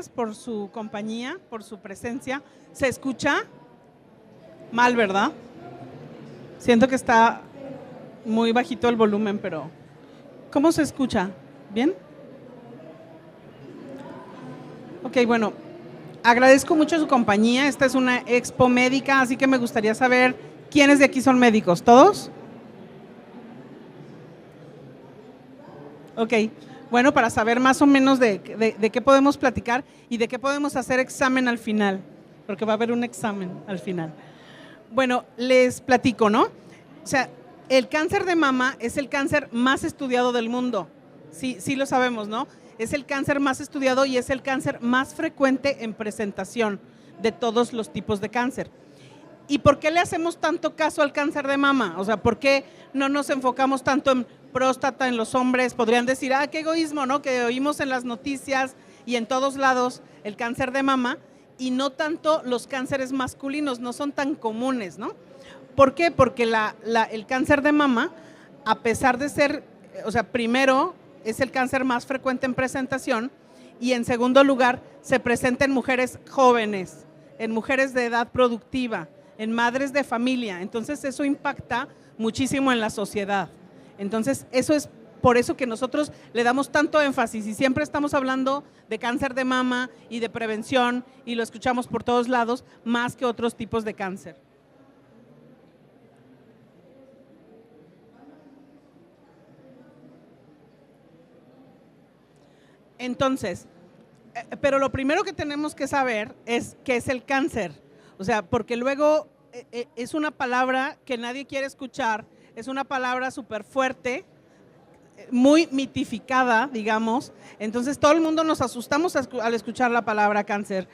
gracias por su compañía, por su presencia. ¿Se escucha? Mal, ¿verdad? Siento que está muy bajito el volumen, pero ¿cómo se escucha? ¿Bien? Ok, bueno, agradezco mucho su compañía. Esta es una expo médica, así que me gustaría saber quiénes de aquí son médicos. ¿Todos? Ok, bueno, para saber más o menos de qué podemos platicar y de qué podemos hacer examen al final, porque va a haber un examen al final. Bueno, les platico, ¿no? O sea, el cáncer de mama es el cáncer más estudiado del mundo. Sí, sí lo sabemos, ¿no? Es el cáncer más estudiado y es el cáncer más frecuente en presentación de todos los tipos de cáncer. ¿Y por qué le hacemos tanto caso al cáncer de mama? O sea, ¿por qué no nos enfocamos tanto en próstata en los hombres? Podrían decir, qué egoísmo, ¿no? Que oímos en las noticias y en todos lados el cáncer de mama y no tanto los cánceres masculinos, no son tan comunes, ¿no? ¿Por qué? Porque el cáncer de mama, a pesar de ser, o sea, primero es el cáncer más frecuente en presentación y en segundo lugar se presenta en mujeres jóvenes, en mujeres de edad productiva, en madres de familia. Entonces eso impacta muchísimo en la sociedad. Entonces eso es por eso que nosotros le damos tanto énfasis y siempre estamos hablando de cáncer de mama y de prevención y lo escuchamos por todos lados más que otros tipos de cáncer. Entonces, pero lo primero que tenemos que saber es qué es el cáncer. O sea, porque luego es una palabra que nadie quiere escuchar, es una palabra súper fuerte, muy mitificada, digamos. Entonces todo el mundo nos asustamos al escuchar la palabra cáncer.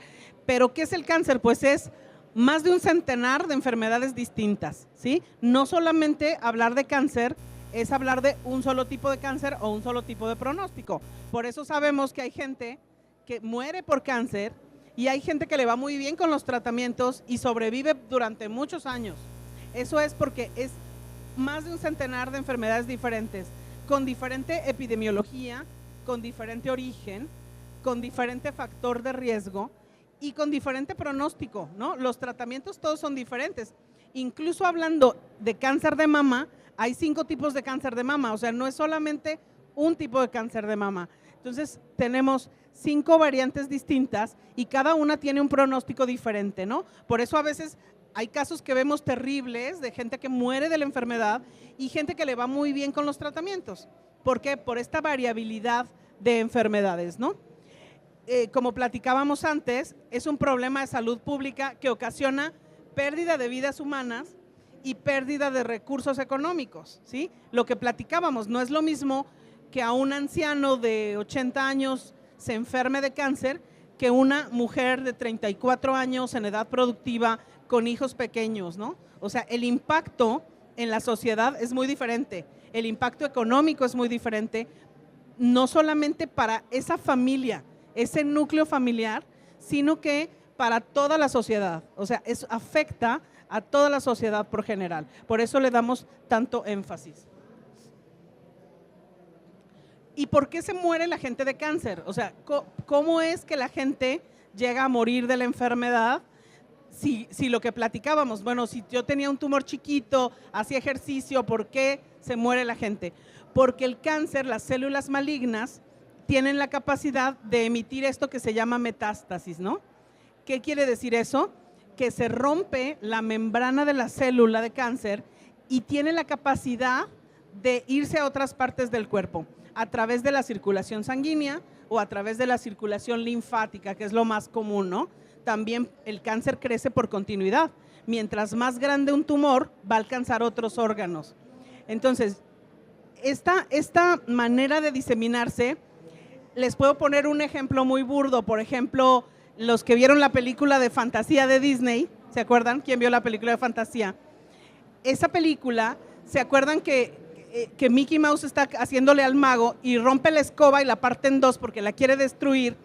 Pero ¿qué es el cáncer? Pues es más de un centenar de enfermedades distintas, ¿sí? No solamente hablar de cáncer es hablar de un solo tipo de cáncer o un solo tipo de pronóstico. Por eso sabemos que hay gente que muere por cáncer y hay gente que le va muy bien con los tratamientos y sobrevive durante muchos años. Eso es porque es más de un centenar de enfermedades diferentes, con diferente epidemiología, con diferente origen, con diferente factor de riesgo y con diferente pronóstico, ¿no? Los tratamientos todos son diferentes. Incluso hablando de cáncer de mama, hay 5 tipos de cáncer de mama, o sea, no es solamente un tipo de cáncer de mama. Entonces, tenemos 5 variantes distintas y cada una tiene un pronóstico diferente, ¿no? Por eso a veces hay casos que vemos terribles de gente que muere de la enfermedad y gente que le va muy bien con los tratamientos. ¿Por qué? Por esta variabilidad de enfermedades, ¿no? Como platicábamos antes, es un problema de salud pública que ocasiona pérdida de vidas humanas y pérdida de recursos económicos, ¿sí? Lo que platicábamos, no es lo mismo que a un anciano de 80 años se enferme de cáncer que una mujer de 34 años en edad productiva con hijos pequeños, ¿no? O sea, el impacto en la sociedad es muy diferente, el impacto económico es muy diferente, no solamente para esa familia, ese núcleo familiar, sino que para toda la sociedad, o sea, eso afecta a toda la sociedad por general, por eso le damos tanto énfasis. ¿Y por qué se muere la gente de cáncer? O sea, ¿cómo es que la gente llega a morir de la enfermedad? Si lo que platicábamos, bueno, si yo tenía un tumor chiquito, hacía ejercicio, ¿por qué se muere la gente? Porque el cáncer, las células malignas, tienen la capacidad de emitir esto que se llama metástasis, ¿no? ¿Qué quiere decir eso? Que se rompe la membrana de la célula de cáncer y tiene la capacidad de irse a otras partes del cuerpo a través de la circulación sanguínea o a través de la circulación linfática, que es lo más común, ¿no? También el cáncer crece por continuidad. Mientras más grande un tumor, va a alcanzar otros órganos. Entonces, esta manera de diseminarse, les puedo poner un ejemplo muy burdo. Por ejemplo, los que vieron la película de fantasía de Disney, ¿se acuerdan? ¿Quién vio la película de fantasía? Esa película, ¿se acuerdan que Mickey Mouse está haciéndole al mago y rompe la escoba y la parte en 2 porque la quiere destruir?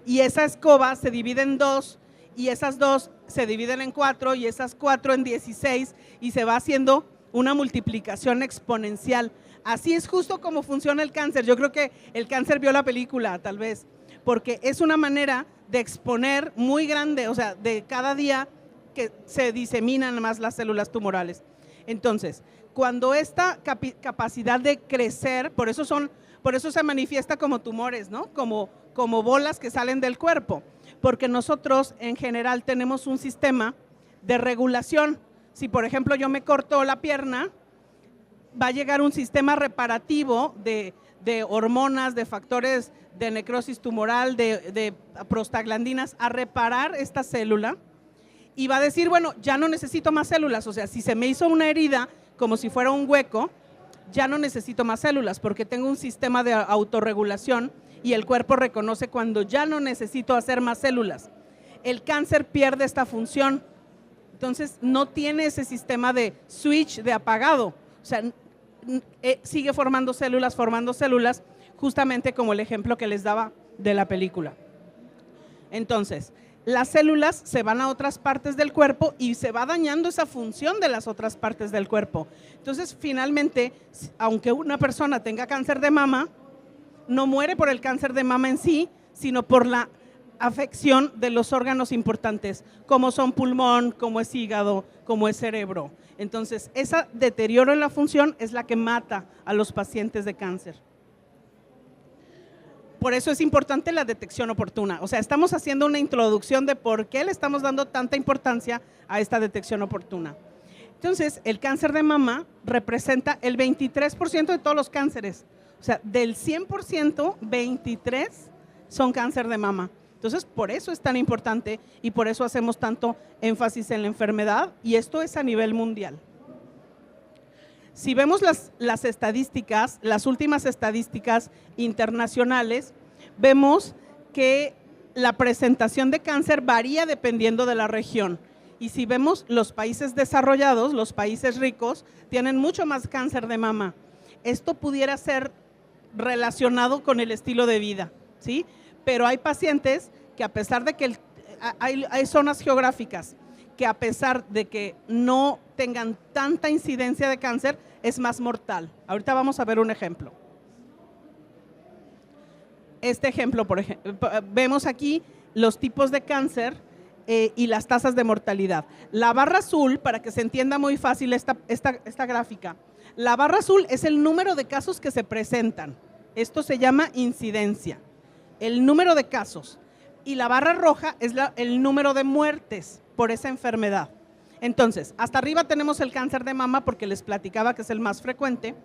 Y esa escoba se divide en 2 y esas 2 se dividen en 4 y esas 4 en 16 y se va haciendo una multiplicación exponencial. Así es justo como funciona el cáncer. Yo creo que el cáncer vio la película, tal vez, porque es una manera de exponer muy grande, o sea, de cada día que se diseminan más las células tumorales. Entonces, cuando esta capacidad de crecer, por eso se manifiesta como tumores, ¿no? Como bolas que salen del cuerpo, porque nosotros en general tenemos un sistema de regulación. Si por ejemplo yo me corto la pierna, va a llegar un sistema reparativo de hormonas, de factores de necrosis tumoral, de prostaglandinas a reparar esta célula y va a decir, bueno, ya no necesito más células, o sea, si se me hizo una herida como si fuera un hueco, ya no necesito más células porque tengo un sistema de autorregulación y el cuerpo reconoce cuando ya no necesito hacer más células. El cáncer pierde esta función, entonces no tiene ese sistema de switch, de apagado, o sea, sigue formando células, justamente como el ejemplo que les daba de la película. Entonces, las células se van a otras partes del cuerpo y se va dañando esa función de las otras partes del cuerpo. Entonces, finalmente, aunque una persona tenga cáncer de mama, no muere por el cáncer de mama en sí, sino por la afección de los órganos importantes, como son pulmón, como es hígado, como es cerebro. Entonces, ese deterioro en la función es la que mata a los pacientes de cáncer. Por eso es importante la detección oportuna. O sea, estamos haciendo una introducción de por qué le estamos dando tanta importancia a esta detección oportuna. Entonces, el cáncer de mama representa el 23% de todos los cánceres. O sea, del 100%, 23 son cáncer de mama. Entonces, por eso es tan importante y por eso hacemos tanto énfasis en la enfermedad y esto es a nivel mundial. Si vemos las estadísticas, las últimas estadísticas internacionales, vemos que la presentación de cáncer varía dependiendo de la región. Y si vemos los países desarrollados, los países ricos, tienen mucho más cáncer de mama. Esto pudiera ser relacionado con el estilo de vida, ¿sí? Pero hay pacientes que a pesar de que hay zonas geográficas que a pesar de que no tengan tanta incidencia de cáncer, es más mortal. Ahorita vamos a ver un ejemplo. Este ejemplo, por ejemplo, vemos aquí los tipos de cáncer y las tasas de mortalidad. La barra azul, para que se entienda muy fácil esta gráfica, la barra azul es el número de casos que se presentan. Esto se llama incidencia, el número de casos. Y la barra roja es el número de muertes por esa enfermedad. Entonces, hasta arriba tenemos el cáncer de mama porque les platicaba que es el más frecuente.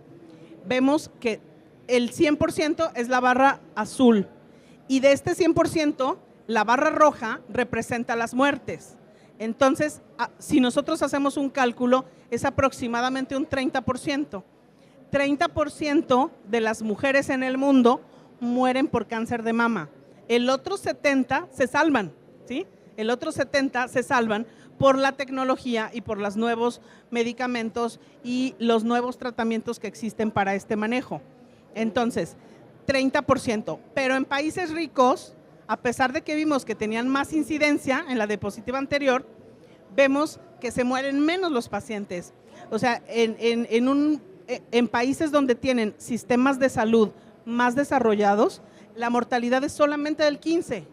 Vemos que el 100% es la barra azul y de este 100%, la barra roja representa las muertes. Entonces, si nosotros hacemos un cálculo, es aproximadamente un 30%. 30% de las mujeres en el mundo mueren por cáncer de mama. El otro 70% se salvan, ¿sí? El otro 70% se salvan por la tecnología y por los nuevos medicamentos y los nuevos tratamientos que existen para este manejo. Entonces, 30%, pero en países ricos, a pesar de que vimos que tenían más incidencia en la diapositiva anterior, vemos que se mueren menos los pacientes. O sea, en países donde tienen sistemas de salud más desarrollados, la mortalidad es solamente del 15%.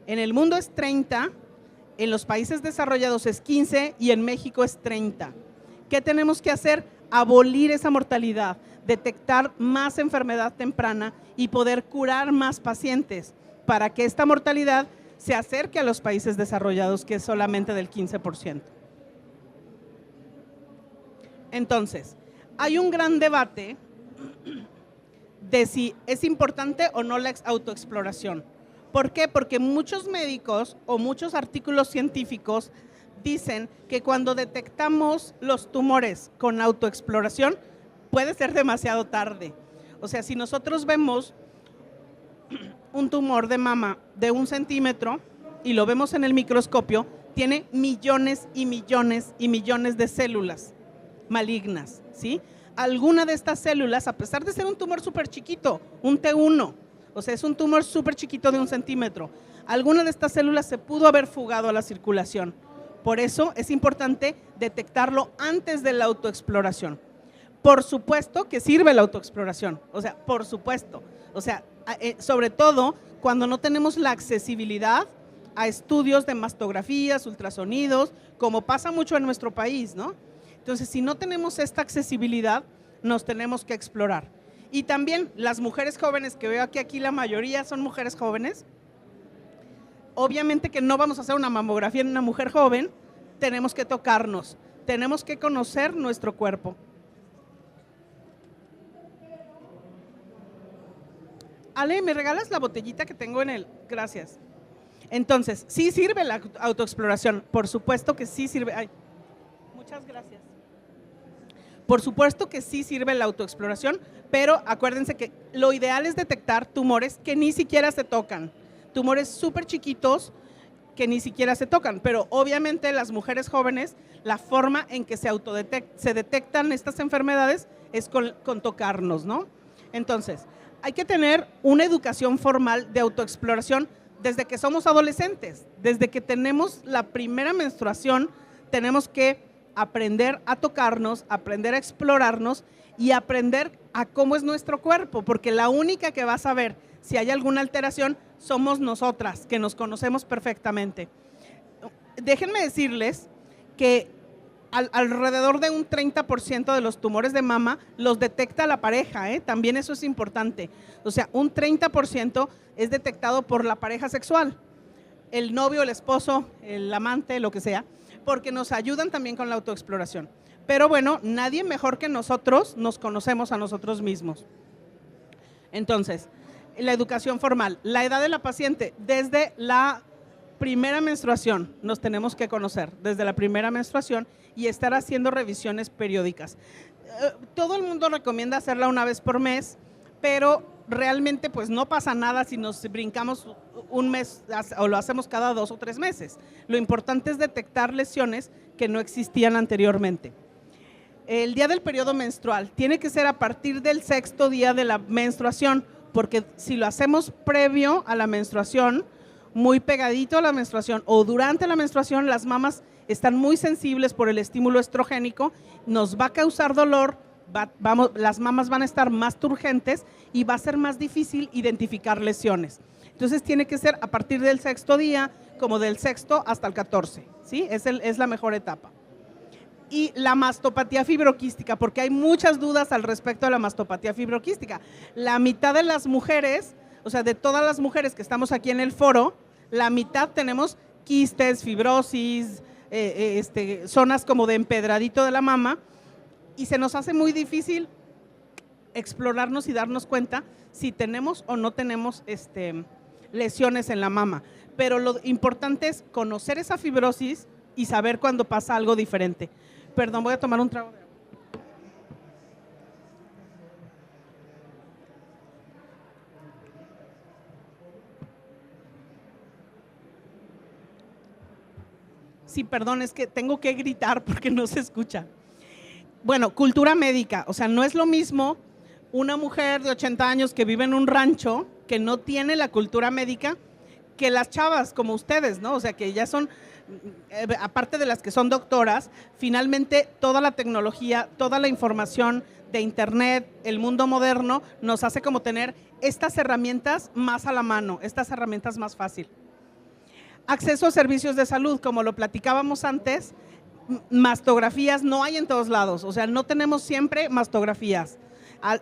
En el mundo es 30%, en los países desarrollados es 15% y en México es 30%. ¿Qué tenemos que hacer? Abolir esa mortalidad, detectar más enfermedad temprana y poder curar más pacientes para que esta mortalidad se acerque a los países desarrollados, que es solamente del 15%. Entonces, hay un gran debate de si es importante o no la autoexploración. ¿Por qué? Porque muchos médicos o muchos artículos científicos dicen que cuando detectamos los tumores con autoexploración puede ser demasiado tarde. O sea, si nosotros vemos un tumor de mama de 1 centímetro y lo vemos en el microscopio, tiene millones y millones y millones de células malignas, ¿sí? Alguna de estas células, a pesar de ser un tumor súper chiquito, un T1, o sea, es un tumor súper chiquito de 1 centímetro, alguna de estas células se pudo haber fugado a la circulación. Por eso es importante detectarlo antes de la autoexploración. Por supuesto que sirve la autoexploración, o sea, por supuesto. O sea, sobre todo cuando no tenemos la accesibilidad a estudios de mastografías, ultrasonidos, como pasa mucho en nuestro país, ¿no? Entonces, si no tenemos esta accesibilidad, nos tenemos que explorar. Y también las mujeres jóvenes, que veo que aquí la mayoría son mujeres jóvenes, obviamente que no vamos a hacer una mamografía en una mujer joven, tenemos que tocarnos, tenemos que conocer nuestro cuerpo. Ale, ¿me regalas la botellita que tengo en el? Gracias. Entonces, ¿sí sirve la autoexploración? Por supuesto que sí sirve. Ay, muchas gracias. Por supuesto que sí sirve la autoexploración, pero acuérdense que lo ideal es detectar tumores que ni siquiera se tocan, tumores súper chiquitos que ni siquiera se tocan, pero obviamente las mujeres jóvenes, la forma en que se detectan estas enfermedades es con tocarnos, ¿no? Entonces, hay que tener una educación formal de autoexploración desde que somos adolescentes, desde que tenemos la primera menstruación, tenemos que aprender a tocarnos, aprender a explorarnos y aprender a cómo es nuestro cuerpo, porque la única que va a saber si hay alguna alteración somos nosotras, que nos conocemos perfectamente. Déjenme decirles que alrededor de un 30% de los tumores de mama los detecta la pareja, también eso es importante. O sea, un 30% es detectado por la pareja sexual, el novio, el esposo, el amante, lo que sea, porque nos ayudan también con la autoexploración. Pero bueno, nadie mejor que nosotros nos conocemos a nosotros mismos. Entonces, la educación formal, la edad de la paciente, desde la primera menstruación nos tenemos que conocer, desde la primera menstruación, y estar haciendo revisiones periódicas. Todo el mundo recomienda hacerla una vez por mes, pero realmente pues no pasa nada si nos brincamos un mes o lo hacemos cada 2 o 3 meses. Lo importante es detectar lesiones que no existían anteriormente. El día del periodo menstrual tiene que ser a partir del 6º día de la menstruación, porque si lo hacemos previo a la menstruación, muy pegadito a la menstruación o durante la menstruación, las mamas están muy sensibles por el estímulo estrogénico, nos va a causar dolor, las mamas van a estar más turgentes y va a ser más difícil identificar lesiones. Entonces tiene que ser a partir del 6º día, como del 6º hasta el 14, ¿sí? Es la mejor etapa. Y la mastopatía fibroquística, porque hay muchas dudas al respecto de la mastopatía fibroquística. La mitad de las mujeres, o sea, de todas las mujeres que estamos aquí en el foro, la mitad tenemos quistes, fibrosis, zonas como de empedradito de la mama, y se nos hace muy difícil explorarnos y darnos cuenta si tenemos o no tenemos lesiones en la mama. Pero lo importante es conocer esa fibrosis y saber cuando pasa algo diferente. Perdón, voy a tomar un trago de agua. Sí, perdón, es que tengo que gritar porque no se escucha. Bueno, cultura médica, o sea, no es lo mismo una mujer de 80 años que vive en un rancho, que no tiene la cultura médica, que las chavas como ustedes, ¿no? O sea, que ya son, aparte de las que son doctoras, finalmente toda la tecnología, toda la información de internet, el mundo moderno, nos hace como tener estas herramientas más a la mano, estas herramientas más fácil. Acceso a servicios de salud, como lo platicábamos antes, mastografías no hay en todos lados, o sea, no tenemos siempre mastografías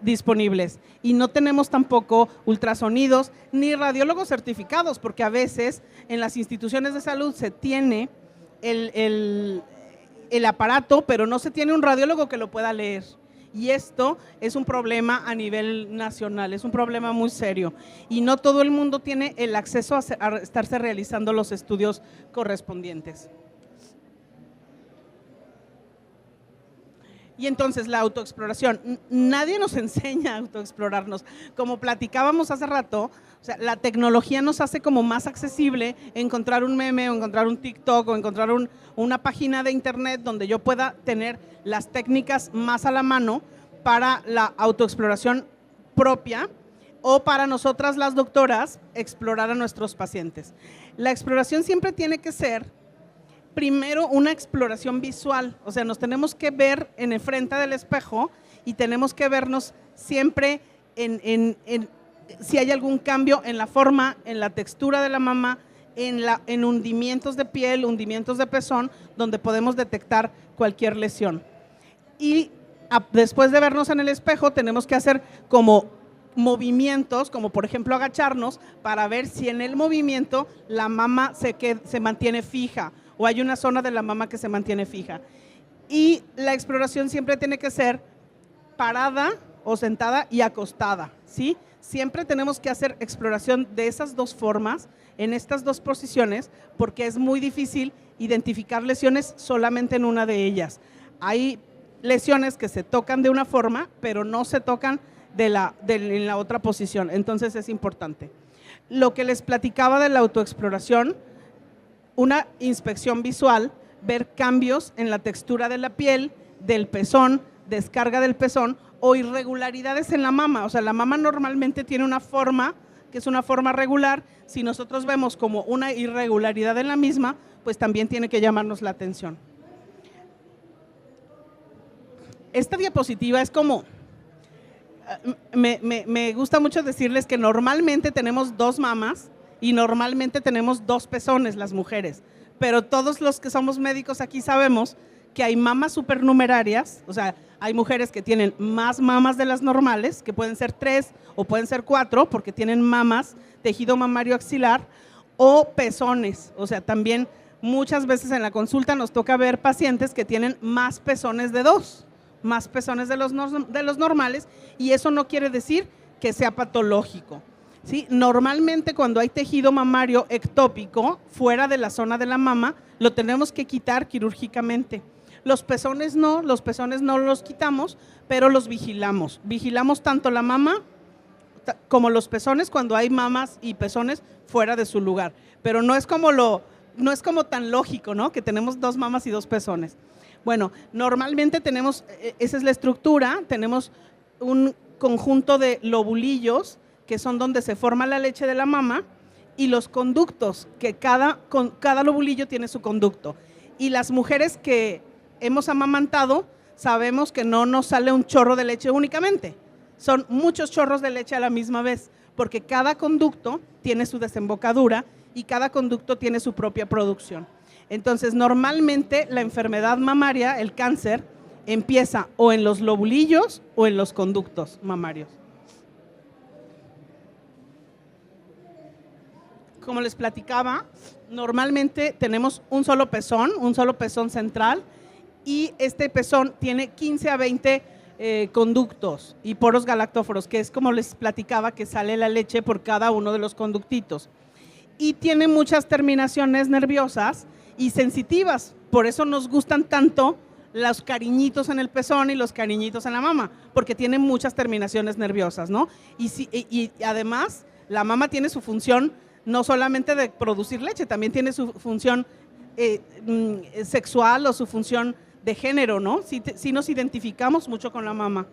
disponibles y no tenemos tampoco ultrasonidos ni radiólogos certificados, porque a veces en las instituciones de salud se tiene el aparato, pero no se tiene un radiólogo que lo pueda leer. Y esto es un problema a nivel nacional, es un problema muy serio y no todo el mundo tiene el acceso a estarse realizando los estudios correspondientes. Y entonces la autoexploración, nadie nos enseña a autoexplorarnos. Como platicábamos hace rato, o sea, la tecnología nos hace como más accesible encontrar un meme o encontrar un TikTok o encontrar una página de internet donde yo pueda tener las técnicas más a la mano para la autoexploración propia o para nosotras las doctoras explorar a nuestros pacientes. La exploración siempre tiene que ser primero una exploración visual, o sea, nos tenemos que ver en el frente del espejo y tenemos que vernos siempre si hay algún cambio en la forma, en la textura de la mama, en hundimientos de piel, hundimientos de pezón, donde podemos detectar cualquier lesión. Y después de vernos en el espejo, tenemos que hacer como movimientos, como por ejemplo agacharnos, para ver si en el movimiento la mama se mantiene fija o hay una zona de la mama que se mantiene fija. Y la exploración siempre tiene que ser parada o sentada y acostada, ¿sí? Siempre tenemos que hacer exploración de esas dos formas, en estas dos posiciones, porque es muy difícil identificar lesiones solamente en una de ellas. Hay lesiones que se tocan de una forma, pero no se tocan en la otra posición, entonces es importante. Lo que les platicaba de la autoexploración, una inspección visual, ver cambios en la textura de la piel, del pezón, descarga del pezón o irregularidades en la mama. O sea, la mama normalmente tiene una forma, que es una forma regular. Si nosotros vemos como una irregularidad en la misma, pues también tiene que llamarnos la atención. Esta diapositiva es como, me gusta mucho decirles que normalmente tenemos dos mamas y normalmente tenemos dos pezones las mujeres, pero todos los que somos médicos aquí sabemos que hay mamas supernumerarias, o sea, hay mujeres que tienen más mamas de las normales, que pueden ser 3 o pueden ser 4, porque tienen mamas, tejido mamario axilar, o pezones. O sea, también muchas veces en la consulta nos toca ver pacientes que tienen más pezones de 2, más pezones de los normales, y eso no quiere decir que sea patológico, ¿sí? Normalmente cuando hay tejido mamario ectópico fuera de la zona de la mama, lo tenemos que quitar quirúrgicamente. Los pezones no los quitamos, pero los vigilamos. Vigilamos tanto la mama como los pezones cuando hay mamas y pezones fuera de su lugar. Pero no es como tan lógico, ¿no? Que tenemos dos mamas y dos pezones. Bueno, normalmente tenemos, esa es la estructura, tenemos un conjunto de lobulillos, que son donde se forma la leche de la mama, y los conductos, que cada lobulillo tiene su conducto. Y las mujeres que hemos amamantado, sabemos que no nos sale un chorro de leche únicamente, son muchos chorros de leche a la misma vez, porque cada conducto tiene su desembocadura y cada conducto tiene su propia producción. Entonces, normalmente la enfermedad mamaria, el cáncer, empieza o en los lobulillos o en los conductos mamarios. Como les platicaba, normalmente tenemos un solo pezón central, y este pezón tiene 15 a 20 conductos y poros galactóforos, que es como les platicaba que sale la leche por cada uno de los conductitos. Y tiene muchas terminaciones nerviosas y sensitivas, por eso nos gustan tanto los cariñitos en el pezón y los cariñitos en la mama, porque tiene muchas terminaciones nerviosas, ¿no? Y además la mama tiene su función no solamente de producir leche, también tiene su función sexual o su función de género, ¿no? Sí nos identificamos mucho con la mama.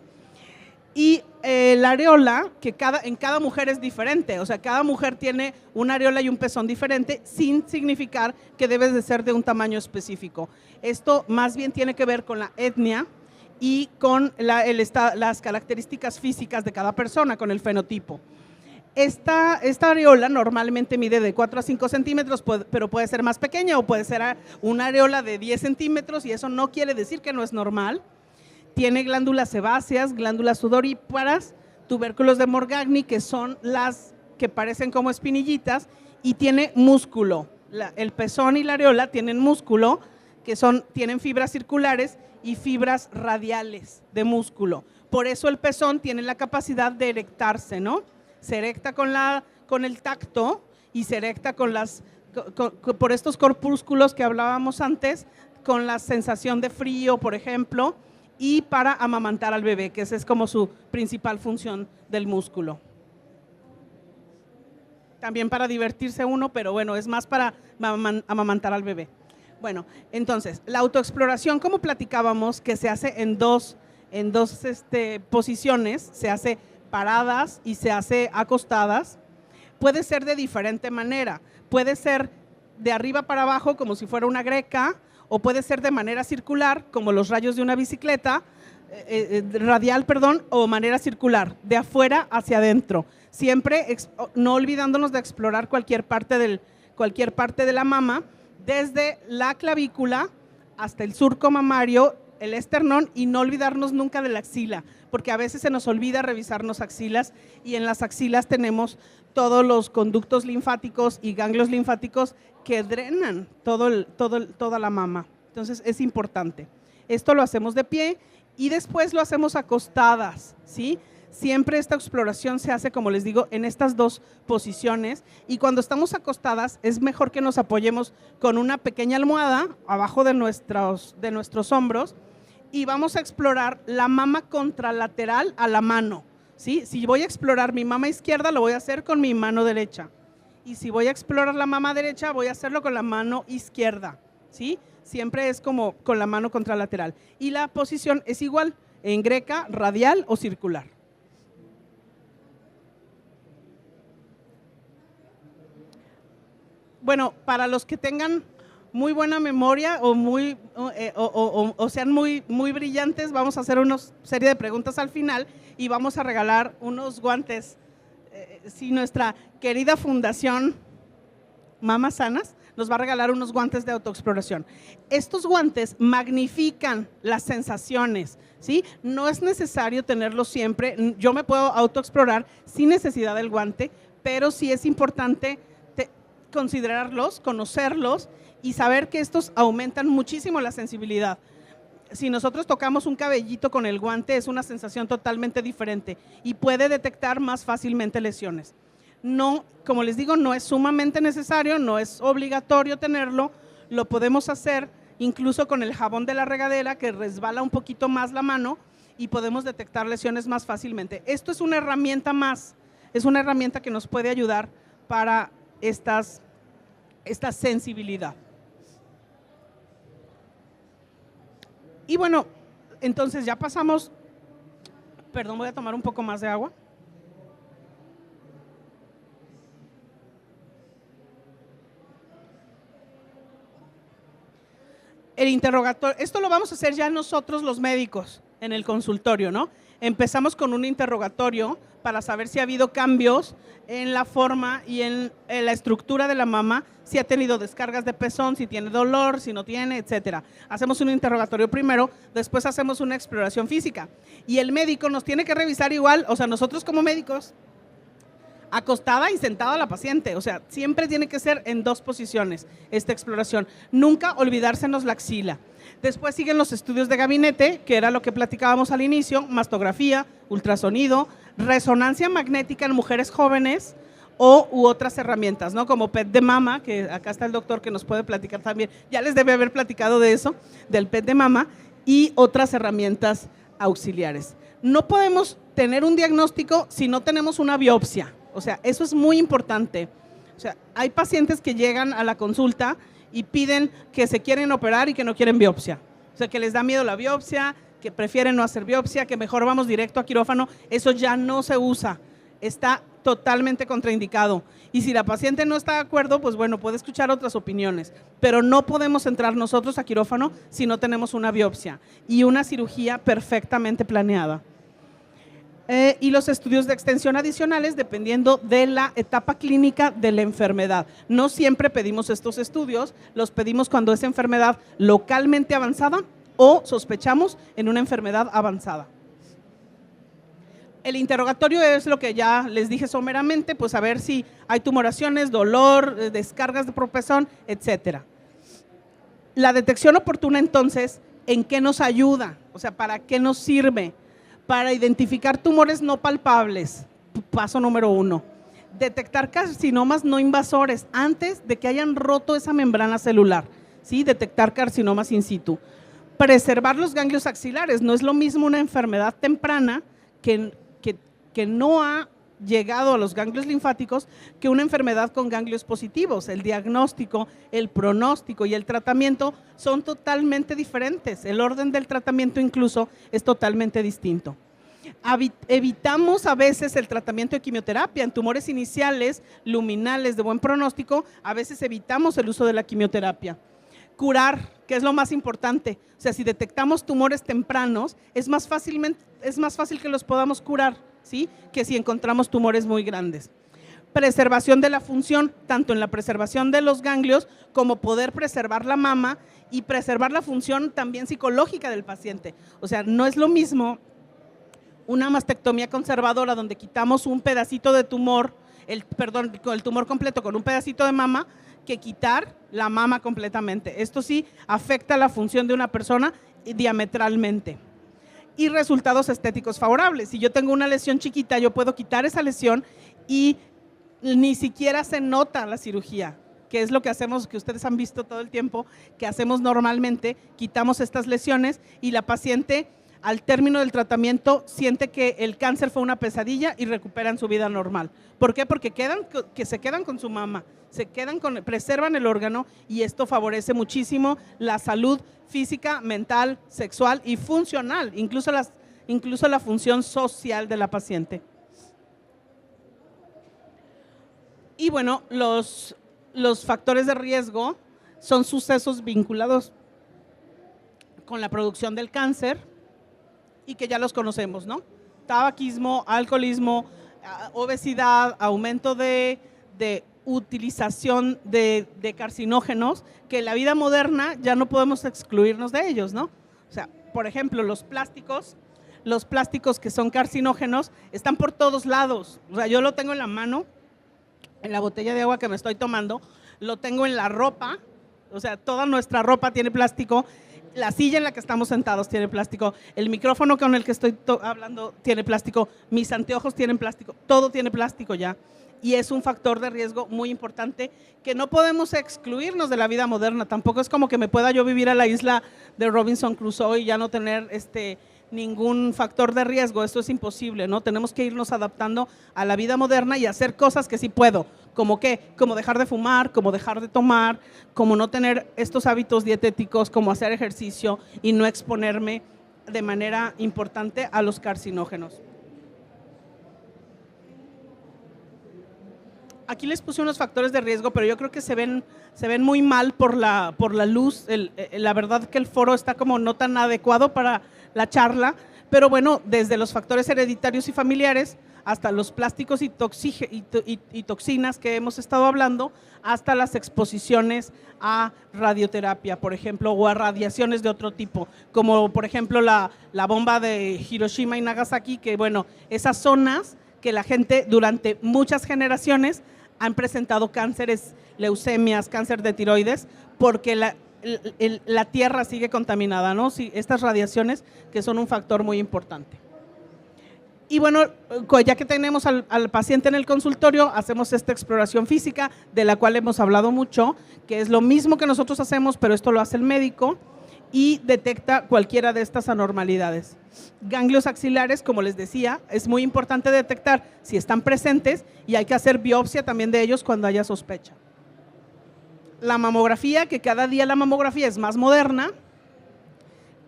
Y la areola, que en cada mujer es diferente, o sea, cada mujer tiene una areola y un pezón diferente, sin significar que debes de ser de un tamaño específico. Esto más bien tiene que ver con la etnia y con las características físicas de cada persona, con el fenotipo. Esta areola normalmente mide de 4 a 5 centímetros, pero puede ser más pequeña o puede ser una areola de 10 centímetros y eso no quiere decir que no es normal. Tiene glándulas sebáceas, glándulas sudoríparas, tubérculos de Morgagni, que son las que parecen como espinillitas, y tiene músculo. El pezón y la areola tienen músculo, que tienen fibras circulares y fibras radiales de músculo. Por eso el pezón tiene la capacidad de erectarse, ¿no? Se erecta con el tacto y se erecta por estos corpúsculos que hablábamos antes, con la sensación de frío, por ejemplo, y para amamantar al bebé, que esa es como su principal función del músculo. También para divertirse uno, pero bueno, es más para amamantar al bebé. Bueno, entonces, la autoexploración, como platicábamos, que se hace en dos posiciones, se hace paradas y se hace acostadas, puede ser de diferente manera, puede ser de arriba para abajo como si fuera una greca, o puede ser de manera circular como los rayos de una bicicleta, radial, o manera circular, de afuera hacia adentro. Siempre no olvidándonos de explorar cualquier parte de la mama, desde la clavícula hasta el surco mamario, el esternón, y no olvidarnos nunca de la axila, porque a veces se nos olvida revisarnos axilas, y en las axilas tenemos todos los conductos linfáticos y ganglios linfáticos que drenan toda la mama. Entonces es importante. Esto lo hacemos de pie y después lo hacemos acostadas, ¿sí? Siempre esta exploración se hace, como les digo, en estas dos posiciones, y cuando estamos acostadas es mejor que nos apoyemos con una pequeña almohada abajo de nuestros hombros, y vamos a explorar la mama contralateral a la mano, ¿sí? Si voy a explorar mi mama izquierda, lo voy a hacer con mi mano derecha, y si voy a explorar la mama derecha, voy a hacerlo con la mano izquierda, ¿sí? Siempre es como con la mano contralateral, y la posición es igual, en greca, radial o circular. Bueno, para los que tengan muy buena memoria o sean muy brillantes, vamos a hacer una serie de preguntas al final y vamos a regalar unos guantes. Sí, nuestra querida fundación Mamas Sanas nos va a regalar unos guantes de autoexploración. Estos guantes magnifican las sensaciones, ¿sí? No es necesario tenerlos siempre. Yo me puedo autoexplorar sin necesidad del guante, pero sí es importante considerarlos, conocerlos y saber que estos aumentan muchísimo la sensibilidad. Si nosotros tocamos un cabellito con el guante, es una sensación totalmente diferente y puede detectar más fácilmente lesiones. No, como les digo, no es sumamente necesario, no es obligatorio tenerlo, lo podemos hacer incluso con el jabón de la regadera, que resbala un poquito más la mano y podemos detectar lesiones más fácilmente. Esto es una herramienta más, es una herramienta que nos puede ayudar para esta sensibilidad. Y bueno, entonces ya pasamos, perdón, voy a tomar un poco más de agua. El interrogatorio, esto lo vamos a hacer ya nosotros los médicos en el consultorio, ¿no? Empezamos con un interrogatorio para saber si ha habido cambios en la forma y en la estructura de la mama, si ha tenido descargas de pezón, si tiene dolor, si no tiene, etcétera. Hacemos un interrogatorio primero, después hacemos una exploración física y el médico nos tiene que revisar igual, o sea, nosotros como médicos, acostada y sentada la paciente, o sea, siempre tiene que ser en dos posiciones esta exploración, nunca olvidársenos la axila. Después siguen los estudios de gabinete, que era lo que platicábamos al inicio, mastografía, ultrasonido, resonancia magnética en mujeres jóvenes u otras herramientas, ¿no? Como PET de mama, que acá está el doctor que nos puede platicar también, ya les debe haber platicado de eso, del PET de mama y otras herramientas auxiliares. No podemos tener un diagnóstico si no tenemos una biopsia, o sea, eso es muy importante. O sea, hay pacientes que llegan a la consulta y piden que se quieren operar y que no quieren biopsia. O sea, que les da miedo la biopsia, que prefieren no hacer biopsia, que mejor vamos directo a quirófano. Eso ya no se usa, está totalmente contraindicado. Y si la paciente no está de acuerdo, pues bueno, puede escuchar otras opiniones. Pero no podemos entrar nosotros a quirófano si no tenemos una biopsia y una cirugía perfectamente planeada. Y los estudios de extensión adicionales dependiendo de la etapa clínica de la enfermedad. No siempre pedimos estos estudios, los pedimos cuando es enfermedad localmente avanzada o sospechamos en una enfermedad avanzada. El interrogatorio es lo que ya les dije someramente, pues a ver si hay tumoraciones, dolor, descargas de pezón, etcétera. La detección oportuna entonces, ¿en qué nos ayuda? O sea, ¿para qué nos sirve? Para identificar tumores no palpables, paso número 1. Detectar carcinomas no invasores antes de que hayan roto esa membrana celular, ¿sí? Detectar carcinomas in situ. Preservar los ganglios axilares, no es lo mismo una enfermedad temprana que no ha llegado a los ganglios linfáticos que una enfermedad con ganglios positivos. El diagnóstico, el pronóstico y el tratamiento son totalmente diferentes. El orden del tratamiento incluso es totalmente distinto. Evitamos a veces el tratamiento de quimioterapia. En tumores iniciales, luminales de buen pronóstico, a veces evitamos el uso de la quimioterapia. Curar, que es lo más importante. O sea, si detectamos tumores tempranos, es más fácil que los podamos curar, ¿sí? Que si encontramos tumores muy grandes. Preservación de la función, tanto en la preservación de los ganglios como poder preservar la mama y preservar la función también psicológica del paciente. O sea, no es lo mismo una mastectomía conservadora donde quitamos un pedacito de tumor, el tumor completo con un pedacito de mama, que quitar la mama completamente. Esto sí afecta la función de una persona diametralmente. Y resultados estéticos favorables. Si yo tengo una lesión chiquita, yo puedo quitar esa lesión y ni siquiera se nota la cirugía, que es lo que hacemos, que ustedes han visto todo el tiempo, que hacemos normalmente, quitamos estas lesiones y la paciente al término del tratamiento siente que el cáncer fue una pesadilla y recuperan su vida normal. ¿Por qué? Porque se quedan con su mama, preservan el órgano y esto favorece muchísimo la salud física, mental, sexual y funcional, incluso la función social de la paciente. Y bueno, los factores de riesgo son sucesos vinculados con la producción del cáncer y que ya los conocemos, ¿no? Tabaquismo, alcoholismo, obesidad, aumento de utilización de carcinógenos, que en la vida moderna ya no podemos excluirnos de ellos, ¿no? O sea, por ejemplo, los plásticos que son carcinógenos están por todos lados. O sea, yo lo tengo en la mano, en la botella de agua que me estoy tomando, lo tengo en la ropa, o sea, toda nuestra ropa tiene plástico, la silla en la que estamos sentados tiene plástico, el micrófono con el que estoy hablando tiene plástico, mis anteojos tienen plástico, todo tiene plástico ya. Y es un factor de riesgo muy importante que no podemos excluirnos de la vida moderna. Tampoco es como que me pueda yo vivir a la isla de Robinson Crusoe y ya no tener ningún factor de riesgo. Esto es imposible, ¿no? Tenemos que irnos adaptando a la vida moderna y hacer cosas que sí puedo. ¿Como qué? Como dejar de fumar, como dejar de tomar, como no tener estos hábitos dietéticos, como hacer ejercicio y no exponerme de manera importante a los carcinógenos. Aquí les puse unos factores de riesgo, pero yo creo que se ven muy mal por la luz. La verdad que el foro está como no tan adecuado para la charla, pero bueno, desde los factores hereditarios y familiares hasta los plásticos y toxinas que hemos estado hablando, hasta las exposiciones a radioterapia, por ejemplo, o a radiaciones de otro tipo, como por ejemplo la bomba de Hiroshima y Nagasaki, que bueno, esas zonas que la gente durante muchas generaciones han presentado cánceres, leucemias, cáncer de tiroides, porque la tierra sigue contaminada, ¿no? Sí, estas radiaciones que son un factor muy importante. Y bueno, ya que tenemos al paciente en el consultorio, hacemos esta exploración física, de la cual hemos hablado mucho, que es lo mismo que nosotros hacemos, pero esto lo hace el médico, y detecta cualquiera de estas anormalidades. Ganglios axilares, como les decía, es muy importante detectar si están presentes y hay que hacer biopsia también de ellos cuando haya sospecha. La mamografía, que cada día la mamografía es más moderna,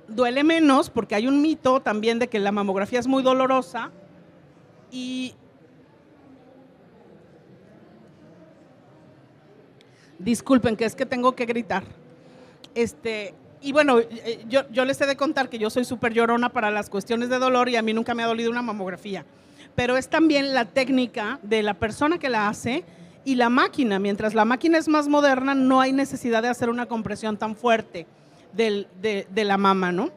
duele menos porque hay un mito también de que la mamografía es muy dolorosa y disculpen que es que tengo que gritar. Y bueno, yo les he de contar que yo soy súper llorona para las cuestiones de dolor y a mí nunca me ha dolido una mamografía, pero es también la técnica de la persona que la hace y la máquina. Mientras la máquina es más moderna, no hay necesidad de hacer una compresión tan fuerte de la mama, ¿no?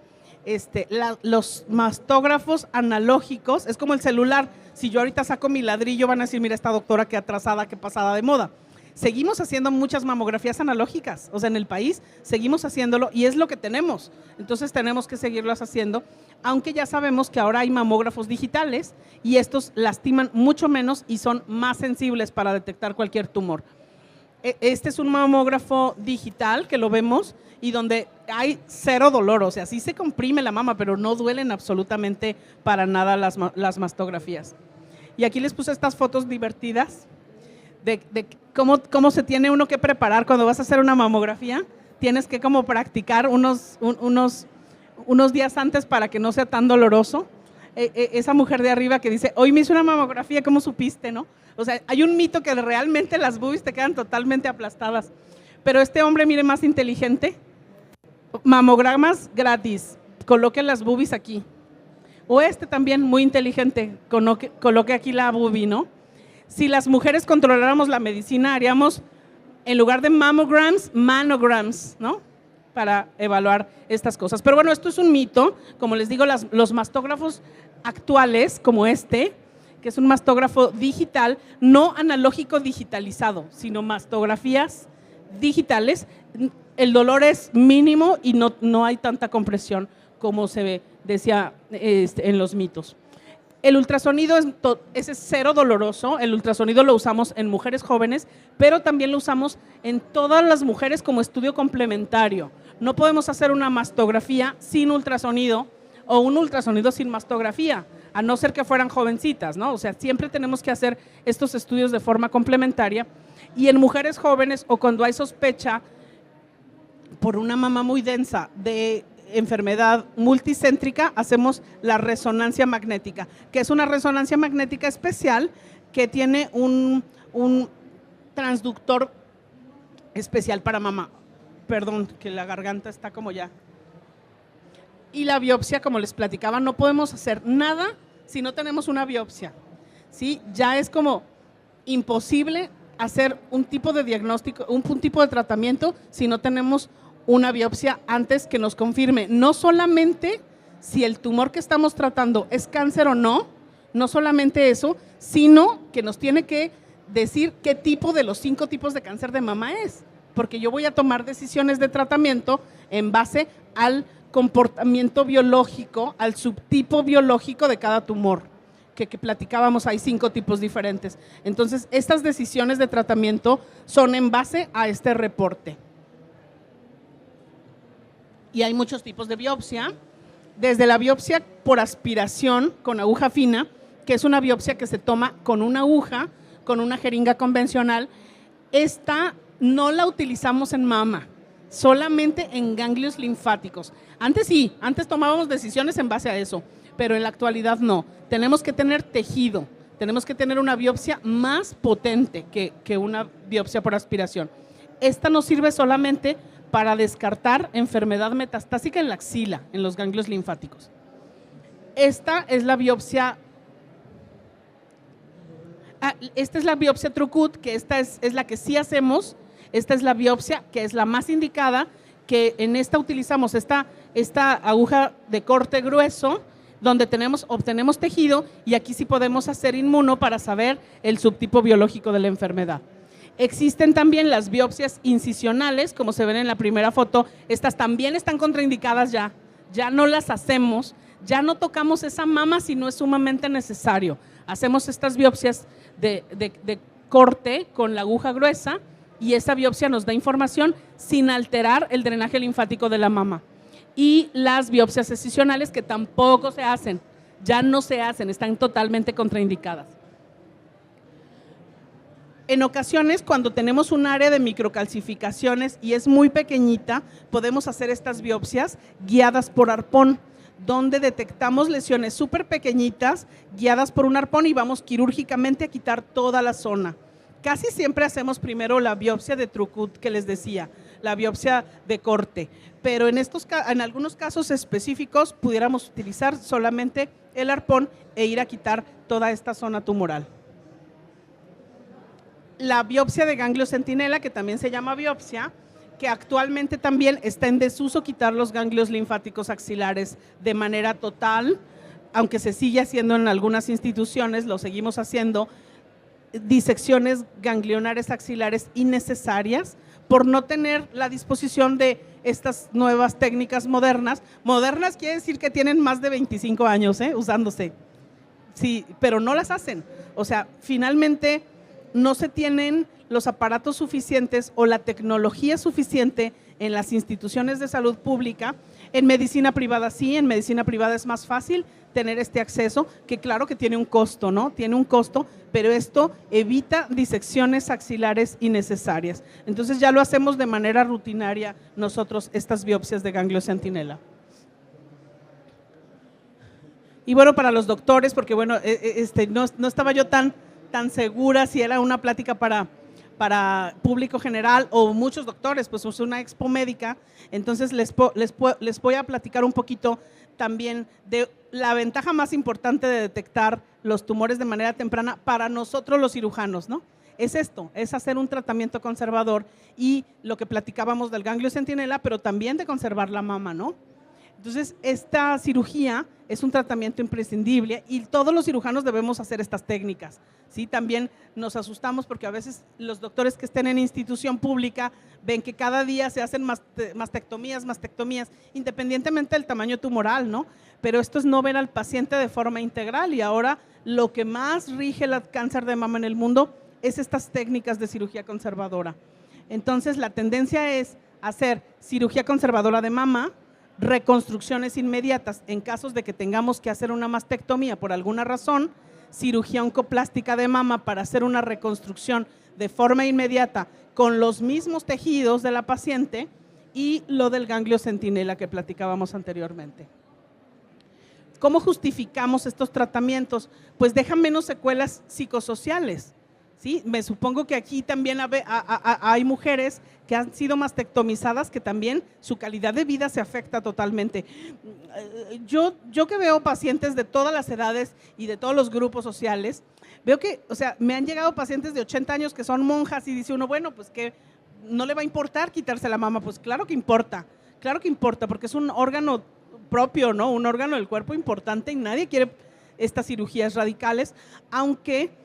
Los mastógrafos analógicos, es como el celular. Si yo ahorita saco mi ladrillo, van a decir, mira esta doctora qué atrasada, qué pasada de moda. Seguimos haciendo muchas mamografías analógicas, o sea, en el país seguimos haciéndolo y es lo que tenemos. Entonces tenemos que seguirlas haciendo, aunque ya sabemos que ahora hay mamógrafos digitales y estos lastiman mucho menos y son más sensibles para detectar cualquier tumor. Este es un mamógrafo digital que lo vemos y donde hay cero dolor, o sea, sí se comprime la mama, pero no duelen absolutamente para nada las mastografías. Y aquí les puse estas fotos divertidas de cómo se tiene uno que preparar cuando vas a hacer una mamografía. Tienes que como practicar unos días antes para que no sea tan doloroso. Esa mujer de arriba que dice, hoy me hice una mamografía, ¿cómo supiste, no? O sea, hay un mito que realmente las boobies te quedan totalmente aplastadas, Pero este hombre, mire, más inteligente, mamogramas gratis, coloque las boobies aquí. O este también, muy inteligente, coloque aquí la boobie, ¿no? Si las mujeres controláramos la medicina, haríamos, en lugar de mammograms, manograms, ¿no? Para evaluar estas cosas. Pero bueno, esto es un mito. Como les digo, los mastógrafos actuales, como este, que es un mastógrafo digital, no analógico digitalizado, sino mastografías digitales, el dolor es mínimo y no hay tanta compresión como se decía en los mitos. El ultrasonido ese es cero doloroso. El ultrasonido lo usamos en mujeres jóvenes, pero también lo usamos en todas las mujeres como estudio complementario. No podemos hacer una mastografía sin ultrasonido o un ultrasonido sin mastografía, a no ser que fueran jovencitas, ¿no? O sea, siempre tenemos que hacer estos estudios de forma complementaria. Y en mujeres jóvenes o cuando hay sospecha por una mama muy densa de enfermedad multicéntrica, hacemos la resonancia magnética, que es una resonancia magnética especial que tiene un transductor especial para mama. Perdón, que la garganta está como ya. Y la biopsia, como les platicaba, no podemos hacer nada si no tenemos una biopsia, ¿sí? Ya es como imposible hacer un tipo de diagnóstico, un tipo de tratamiento si no tenemos una biopsia antes que nos confirme no solamente si el tumor que estamos tratando es cáncer o no, no solamente eso, sino que nos tiene que decir qué tipo de los 5 tipos de cáncer de mama es, porque yo voy a tomar decisiones de tratamiento en base al comportamiento biológico, al subtipo biológico de cada tumor, que platicábamos, hay 5 tipos diferentes. Entonces, estas decisiones de tratamiento son en base a este reporte. Y hay muchos tipos de biopsia, desde la biopsia por aspiración con aguja fina, que es una biopsia que se toma con una aguja, con una jeringa convencional. Esta no la utilizamos en mama, solamente en ganglios linfáticos. Antes sí, antes tomábamos decisiones en base a eso, pero en la actualidad no. Tenemos que tener tejido, tenemos que tener una biopsia más potente que una biopsia por aspiración. Esta nos sirve solamente para descartar enfermedad metastásica en la axila, en los ganglios linfáticos. Esta es la biopsia TrueCut, que esta es la que sí hacemos. Esta es la biopsia que es la más indicada, que en esta utilizamos esta aguja de corte grueso, donde obtenemos tejido, y aquí sí podemos hacer inmuno para saber el subtipo biológico de la enfermedad. Existen también las biopsias incisionales, como se ven en la primera foto. Estas también están contraindicadas ya no las hacemos, ya no tocamos esa mama si no es sumamente necesario. Hacemos estas biopsias de corte con la aguja gruesa, y esa biopsia nos da información sin alterar el drenaje linfático de la mama. Y las biopsias excisionales, que tampoco se hacen, ya no se hacen, están totalmente contraindicadas. En ocasiones, cuando tenemos un área de microcalcificaciones y es muy pequeñita, podemos hacer estas biopsias guiadas por arpón, donde detectamos lesiones súper pequeñitas, guiadas por un arpón, y vamos quirúrgicamente a quitar toda la zona. Casi siempre hacemos primero la biopsia de TrueCut que les decía, la biopsia de corte, pero en algunos casos específicos pudiéramos utilizar solamente el arpón e ir a quitar toda esta zona tumoral. La biopsia de ganglio centinela, que también se llama biopsia, que actualmente también está en desuso quitar los ganglios linfáticos axilares de manera total, aunque se sigue haciendo en algunas instituciones, lo seguimos haciendo, disecciones ganglionares axilares innecesarias por no tener la disposición de estas nuevas técnicas modernas. Modernas quiere decir que tienen más de 25 años usándose, sí, pero no las hacen. O sea, finalmente no se tienen los aparatos suficientes o la tecnología suficiente en las instituciones de salud pública. En medicina privada sí, en medicina privada es más fácil tener este acceso, que claro que tiene un costo, ¿no? Tiene un costo, pero esto evita disecciones axilares innecesarias. Entonces ya lo hacemos de manera rutinaria nosotros, estas biopsias de ganglio centinela. Y bueno, para los doctores, porque bueno, no estaba yo tan segura si era una plática para para público general o muchos doctores, pues es una expo médica. Entonces les voy a platicar un poquito también de la ventaja más importante de detectar los tumores de manera temprana para nosotros los cirujanos, ¿no? Es esto, es hacer un tratamiento conservador y lo que platicábamos del ganglio centinela, pero también de conservar la mama, ¿no? Entonces, esta cirugía es un tratamiento imprescindible y todos los cirujanos debemos hacer estas técnicas, ¿sí? También nos asustamos porque a veces los doctores que estén en institución pública ven que cada día se hacen mastectomías, independientemente del tamaño tumoral, ¿no? Pero esto es no ver al paciente de forma integral y ahora lo que más rige el cáncer de mama en el mundo es estas técnicas de cirugía conservadora. Entonces, la tendencia es hacer cirugía conservadora de mama, reconstrucciones inmediatas en casos de que tengamos que hacer una mastectomía por alguna razón, cirugía oncoplástica de mama para hacer una reconstrucción de forma inmediata con los mismos tejidos de la paciente y lo del ganglio centinela que platicábamos anteriormente. ¿Cómo justificamos estos tratamientos? Pues dejan menos secuelas psicosociales. ¿Sí? Me supongo que aquí también hay mujeres que han sido mastectomizadas que también su calidad de vida se afecta totalmente. Yo que veo pacientes de todas las edades y de todos los grupos sociales, veo que, o sea, me han llegado pacientes de 80 años que son monjas y dice uno, bueno, pues que no le va a importar quitarse la mama. Pues claro que importa, porque es un órgano propio, ¿no? Un órgano del cuerpo importante y nadie quiere estas cirugías radicales, aunque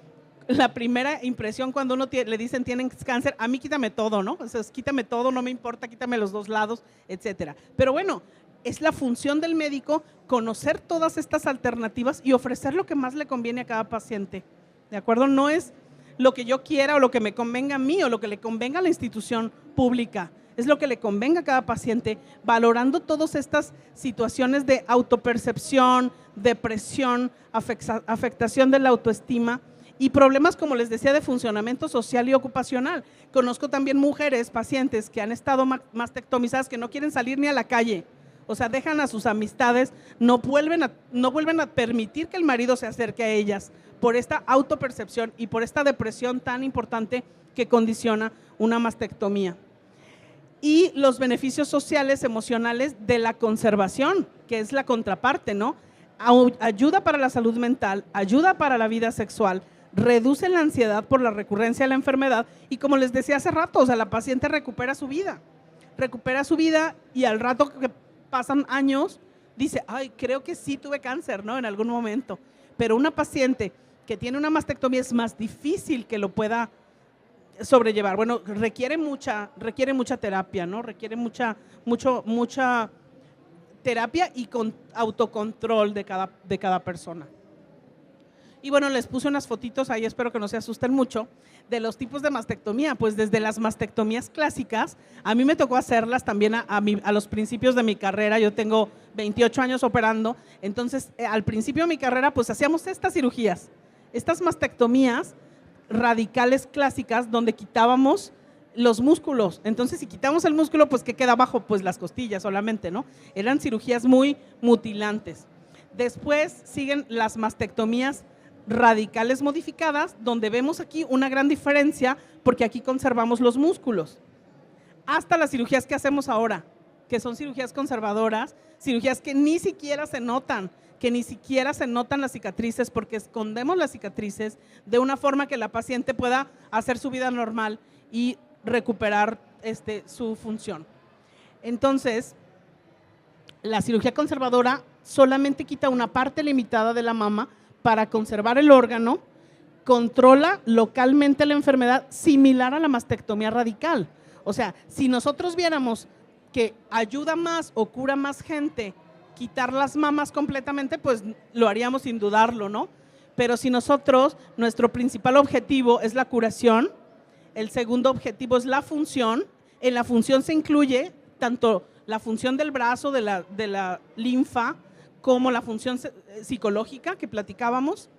la primera impresión cuando uno le dicen tienen cáncer, a mí quítame todo, ¿no? O sea, quítame todo, no me importa, quítame los dos lados, etcétera. Pero bueno, es la función del médico conocer todas estas alternativas y ofrecer lo que más le conviene a cada paciente, ¿de acuerdo? No es lo que yo quiera o lo que me convenga a mí o lo que le convenga a la institución pública, es lo que le convenga a cada paciente, valorando todas estas situaciones de autopercepción, depresión, afectación de la autoestima, y problemas, como les decía, de funcionamiento social y ocupacional. Conozco también mujeres, pacientes que han estado mastectomizadas que no quieren salir ni a la calle, o sea, dejan a sus amistades, no vuelven a permitir que el marido se acerque a ellas por esta autopercepción y por esta depresión tan importante que condiciona una mastectomía. Y los beneficios sociales, emocionales de la conservación, que es la contraparte, ¿no? Ayuda para la salud mental, ayuda para la vida sexual, reduce la ansiedad por la recurrencia de la enfermedad y, como les decía hace rato, o sea, la paciente recupera su vida y al rato que pasan años dice, ay, creo que sí tuve cáncer, ¿no? En algún momento. Pero una paciente que tiene una mastectomía es más difícil que lo pueda sobrellevar. Bueno, requiere mucha terapia, ¿no? Requiere mucha terapia y con autocontrol de cada persona. Y bueno, les puse unas fotitos ahí, espero que no se asusten mucho, de los tipos de mastectomía. Pues desde las mastectomías clásicas, a mí me tocó hacerlas también a los principios de mi carrera. Yo tengo 28 años operando, entonces al principio de mi carrera pues hacíamos estas cirugías, estas mastectomías radicales clásicas donde quitábamos los músculos. Entonces, si quitamos el músculo, pues ¿qué queda abajo? Pues las costillas solamente, ¿no? Eran cirugías muy mutilantes. Después siguen las mastectomías radicales modificadas, donde vemos aquí una gran diferencia porque aquí conservamos los músculos. Hasta las cirugías que hacemos ahora, que son cirugías conservadoras, cirugías que ni siquiera se notan, las cicatrices porque escondemos las cicatrices de una forma que la paciente pueda hacer su vida normal y recuperar su función. Entonces, la cirugía conservadora solamente quita una parte limitada de la mama para conservar el órgano, controla localmente la enfermedad similar a la mastectomía radical. O sea, si nosotros viéramos que ayuda más o cura más gente quitar las mamas completamente, pues lo haríamos sin dudarlo, ¿no? Pero si nuestro principal objetivo es la curación, el segundo objetivo es la función. En la función se incluye tanto la función del brazo, de la linfa, como la función psicológica que platicábamos.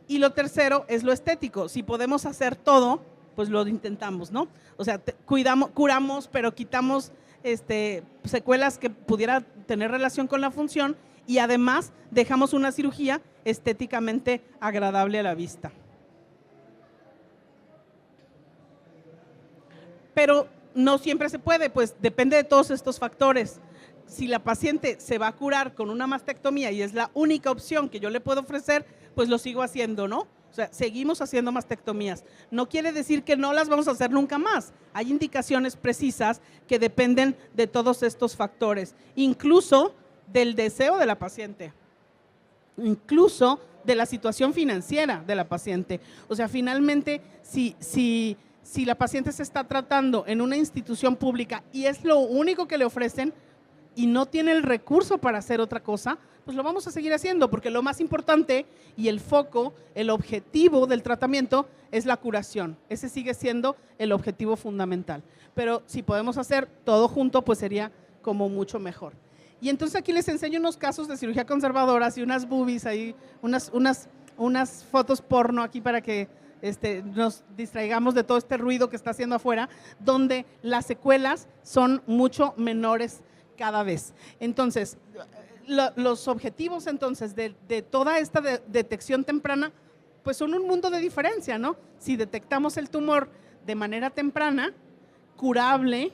Y lo tercero es lo estético. Si podemos hacer todo, pues lo intentamos, ¿no? O sea, curamos, pero quitamos secuelas que pudiera tener relación con la función y además dejamos una cirugía estéticamente agradable a la vista. pero no siempre se puede, pues depende de todos estos factores. Si la paciente se va a curar con una mastectomía y es la única opción que yo le puedo ofrecer, pues lo sigo haciendo, ¿no? O sea, seguimos haciendo mastectomías. No quiere decir que no las vamos a hacer nunca más. Hay indicaciones precisas que dependen de todos estos factores, incluso del deseo de la paciente, incluso de la situación financiera de la paciente. O sea, finalmente, si la paciente se está tratando en una institución pública y es lo único que le ofrecen y no tiene el recurso para hacer otra cosa, pues lo vamos a seguir haciendo, porque lo más importante y el foco, el objetivo del tratamiento es la curación. Ese sigue siendo el objetivo fundamental. Pero si podemos hacer todo junto, pues sería como mucho mejor. Y entonces aquí les enseño unos casos de cirugía conservadora, y unas boobies ahí, unas fotos porno aquí para que nos distraigamos de todo este ruido que está haciendo afuera, donde las secuelas son mucho menores cada vez. Entonces, los objetivos entonces de toda esta detección temprana, pues son un mundo de diferencia, ¿no? Si detectamos el tumor de manera temprana, curable,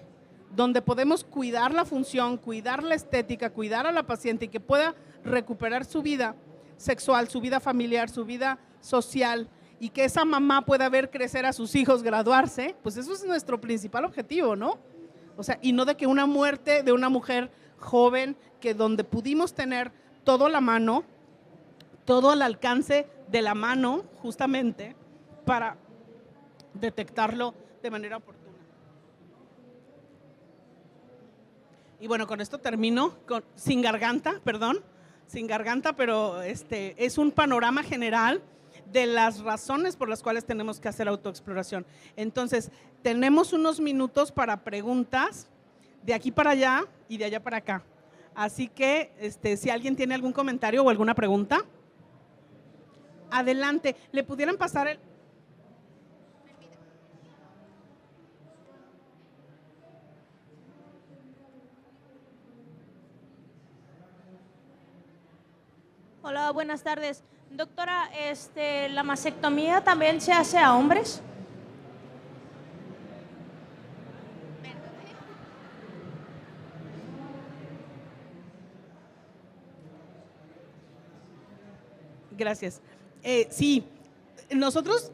donde podemos cuidar la función, cuidar la estética, cuidar a la paciente y que pueda recuperar su vida sexual, su vida familiar, su vida social, y que esa mamá pueda ver crecer a sus hijos, graduarse, pues eso es nuestro principal objetivo, ¿no? O sea, y no de que una muerte de una mujer joven, que donde pudimos tener todo a la mano, todo al alcance de la mano, justamente, para detectarlo de manera oportuna. Y bueno, con esto termino, sin garganta, pero es un panorama general de las razones por las cuales tenemos que hacer autoexploración. Entonces, tenemos unos minutos para preguntas de aquí para allá y de allá para acá. Así que, si alguien tiene algún comentario o alguna pregunta, adelante. ¿Le pudieran pasar el...? Hola, buenas tardes. Doctora, ¿la mastectomía también se hace a hombres? Gracias. Sí, nosotros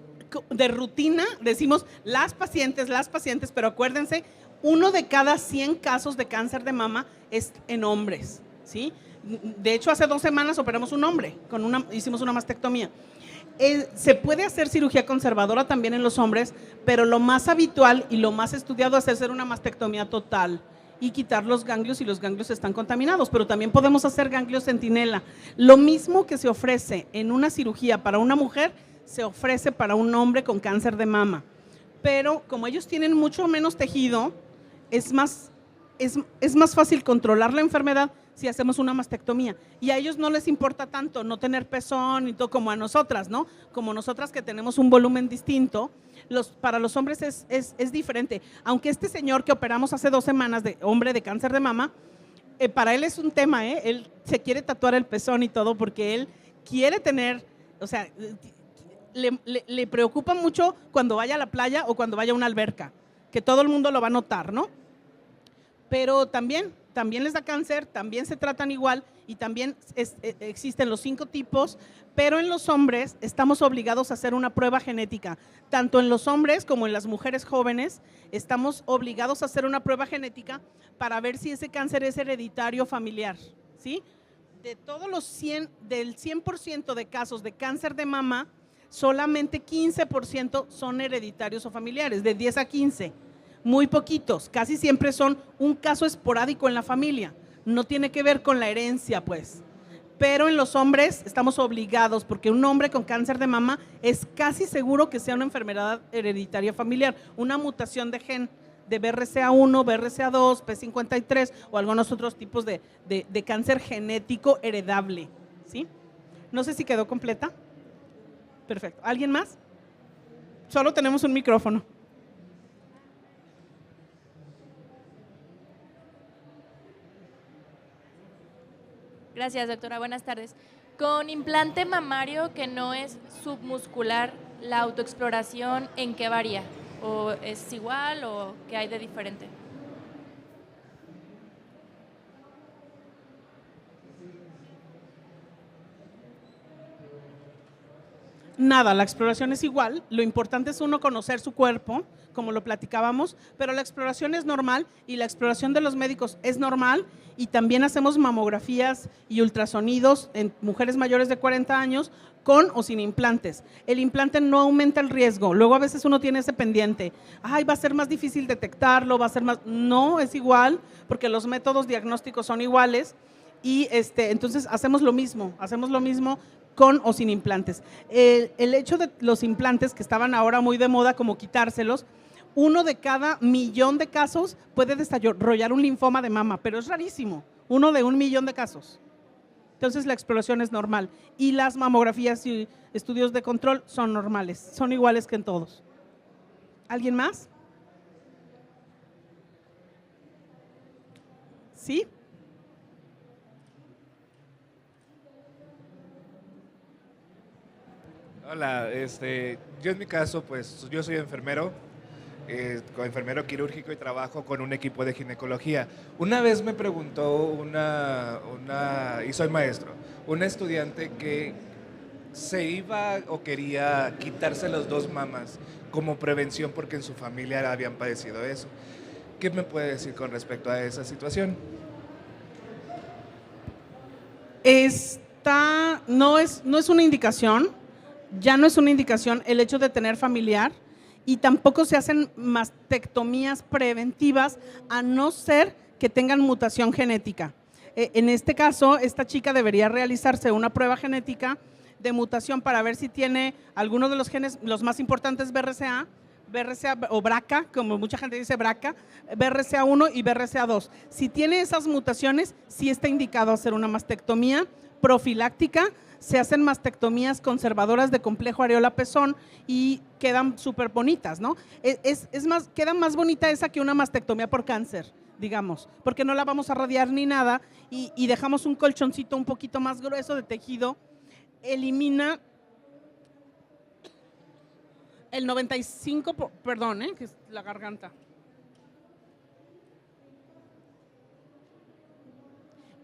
de rutina decimos las pacientes, pero acuérdense, 1 de cada 100 casos de cáncer de mama es en hombres, ¿sí? De hecho, hace 2 semanas operamos un hombre, hicimos una mastectomía. Se puede hacer cirugía conservadora también en los hombres, pero lo más habitual y lo más estudiado es hacer una mastectomía total y quitar los ganglios si los ganglios están contaminados, pero también podemos hacer ganglios centinela. Lo mismo que se ofrece en una cirugía para una mujer, se ofrece para un hombre con cáncer de mama, pero como ellos tienen mucho menos tejido, es más fácil controlar la enfermedad si hacemos una mastectomía, y a ellos no les importa tanto no tener pezón y todo como a nosotras, ¿no? Como nosotras que tenemos un volumen distinto, para los hombres es diferente. Aunque este señor que operamos hace 2 semanas, de hombre de cáncer de mama, para él es un tema, él se quiere tatuar el pezón y todo porque él quiere tener, o sea, le preocupa mucho cuando vaya a la playa o cuando vaya a una alberca, que todo el mundo lo va a notar, ¿no? Pero también les da cáncer, también se tratan igual y también existen los 5 tipos, pero en los hombres estamos obligados a hacer una prueba genética. Tanto en los hombres como en las mujeres jóvenes estamos obligados a hacer una prueba genética para ver si ese cáncer es hereditario familiar, ¿sí? De todos del 100% de casos de cáncer de mama, solamente 15% son hereditarios o familiares, de 10 a 15. Muy poquitos, casi siempre son un caso esporádico en la familia, no tiene que ver con la herencia, pues. Pero en los hombres estamos obligados, porque un hombre con cáncer de mama es casi seguro que sea una enfermedad hereditaria familiar, una mutación de gen de BRCA1, BRCA2, P53 o algunos otros tipos de cáncer genético heredable, ¿sí? No sé si quedó completa. Perfecto. ¿Alguien más? Solo tenemos un micrófono. Gracias, doctora. Buenas tardes. Con implante mamario que no es submuscular, ¿la autoexploración en qué varía? ¿O es igual o qué hay de diferente? Nada, la exploración es igual, lo importante es uno conocer su cuerpo, como lo platicábamos, pero la exploración es normal y la exploración de los médicos es normal y también hacemos mamografías y ultrasonidos en mujeres mayores de 40 años con o sin implantes. El implante no aumenta el riesgo, luego a veces uno tiene ese pendiente, ay, va a ser más difícil detectarlo, va a ser más… No, es igual, porque los métodos diagnósticos son iguales y entonces hacemos lo mismo con o sin implantes. El hecho de los implantes que estaban ahora muy de moda, como quitárselos, 1 de cada 1.000.000 de casos puede desarrollar un linfoma de mama, pero es rarísimo, 1 de 1.000.000 de casos. Entonces la exploración es normal y las mamografías y estudios de control son normales, son iguales que en todos. ¿Alguien más? ¿Sí? Hola, yo en mi caso, pues yo soy enfermero, enfermero quirúrgico y trabajo con un equipo de ginecología. Una vez me preguntó y soy maestro, una estudiante que se iba o quería quitarse los 2 mamas como prevención porque en su familia habían padecido eso. ¿Qué me puede decir con respecto a esa situación? No es una indicación, ya no es una indicación el hecho de tener familiar y tampoco se hacen mastectomías preventivas a no ser que tengan mutación genética. En este caso, esta chica debería realizarse una prueba genética de mutación para ver si tiene alguno de los genes, los más importantes BRCA o BRCA, como mucha gente dice BRCA, BRCA1 y BRCA2. Si tiene esas mutaciones, sí está indicado hacer una mastectomía profiláctica. Se hacen mastectomías conservadoras de complejo areola-pezón y quedan súper bonitas, ¿no? Es más, queda más bonita esa que una mastectomía por cáncer, digamos, porque no la vamos a radiar ni nada y dejamos un colchoncito un poquito más grueso de tejido, elimina el 95, perdón, que es la garganta.